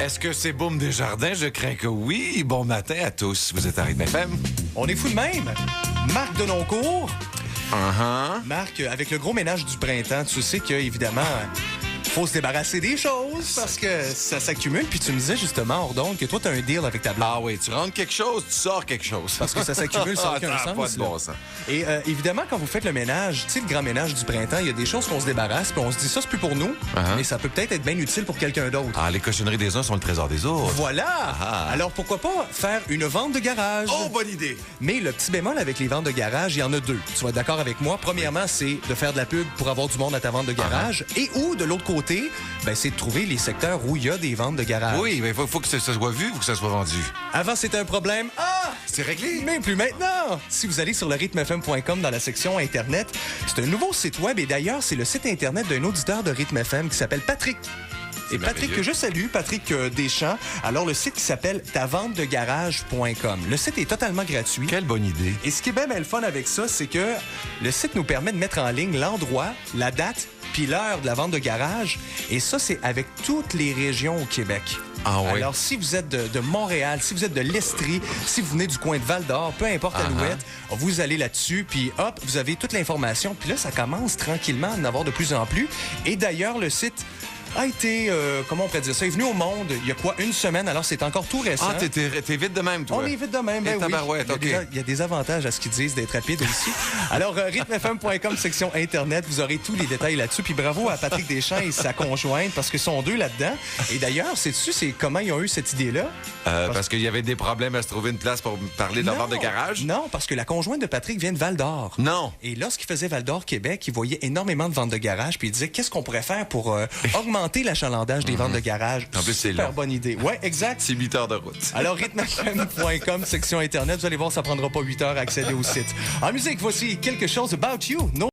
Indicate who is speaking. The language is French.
Speaker 1: Est-ce que c'est Boum Desjardins? Je crains que oui. Bon matin à tous. Vous êtes à Rythme FM.
Speaker 2: On est fou de même. Marc Denoncourt. Marc, avec le gros ménage du printemps, tu sais qu'évidemment, faut se débarrasser des choses parce que ça s'accumule. Puis tu me disais justement, Ordon, que toi, tu as un deal avec ta blonde.
Speaker 1: Ah oui, tu rentres quelque chose, tu sors quelque chose.
Speaker 2: Parce que ça s'accumule sans aucun sens.
Speaker 1: Pas de bon sens.
Speaker 2: Et évidemment, quand vous faites le ménage, tu sais, le grand ménage du printemps, il y a des choses qu'on se débarrasse, puis on se dit ça, c'est plus pour nous, mais ça peut peut-être être bien utile pour quelqu'un d'autre.
Speaker 1: Ah, les cochonneries des uns sont le trésor des autres.
Speaker 2: Voilà! Alors pourquoi pas faire une vente de garage?
Speaker 1: Oh, bonne idée!
Speaker 2: Mais le petit bémol avec les ventes de garage, il y en a deux. Tu vas être d'accord avec moi. Premièrement, c'est de faire de la pub pour avoir du monde à ta vente de garage. Et ou, de l'autre côté, ben, c'est de trouver les secteurs où il y a des ventes de garage.
Speaker 1: Oui, mais faut que ça soit vu, faut que ça soit vendu.
Speaker 2: Avant, c'était un problème.
Speaker 1: C'est réglé.
Speaker 2: Mais plus maintenant! Si vous allez sur le rythmefm.com dans la section Internet, c'est un nouveau site web et d'ailleurs, c'est le site Internet d'un auditeur de Rythme FM qui s'appelle Patrick. Et Patrick, que je salue, Patrick Deschamps. Alors, le site qui s'appelle taventedegarage.com. Le site est totalement gratuit.
Speaker 1: Quelle bonne idée.
Speaker 2: Et ce qui est bien le fun avec ça, c'est que le site nous permet de mettre en ligne l'endroit, la date, puis l'heure de la vente de garage. Et ça, c'est avec toutes les régions au Québec.
Speaker 1: Ah oui.
Speaker 2: Alors, si vous êtes de Montréal, si vous êtes de l'Estrie, si vous venez du coin de Val-d'Or, peu importe Alouette, vous allez là-dessus, puis hop, vous avez toute l'information. Puis là, ça commence tranquillement à en avoir de plus en plus. Et d'ailleurs, le site a été, comment on pourrait dire ça, est venu au monde il y a quoi, une semaine, alors c'est encore tout récent.
Speaker 1: Ah, t'es vite de même, toi.
Speaker 2: On est vite de même, ben oui.
Speaker 1: Tabarouette, OK.
Speaker 2: Il y a des avantages à ce qu'ils disent d'être rapide aussi. Alors, rythmefm.com, section Internet, vous aurez tous les détails là-dessus. Puis bravo à Patrick Deschamps et sa conjointe, parce qu'ils sont deux là-dedans. Et d'ailleurs, sais-tu, c'est comment ils ont eu cette idée-là?
Speaker 1: Parce qu'il y avait des problèmes à se trouver une place pour parler de la vente de garage?
Speaker 2: Non, parce que la conjointe de Patrick vient de Val-d'Or.
Speaker 1: Non.
Speaker 2: Et lorsqu'il faisait Val-d'Or, Québec, il voyait énormément de ventes de garage, puis il disait, qu'est-ce qu'on pourrait faire pour augmenter l'achalandage des ventes de garage?
Speaker 1: En plus, c'est
Speaker 2: super
Speaker 1: long.
Speaker 2: bonne idée. Ouais, exact.
Speaker 1: C'est 8 heures de route.
Speaker 2: Alors, rythmefm.com, section Internet, vous allez voir, ça prendra pas 8 heures à accéder au site. En musique, voici quelque chose about you.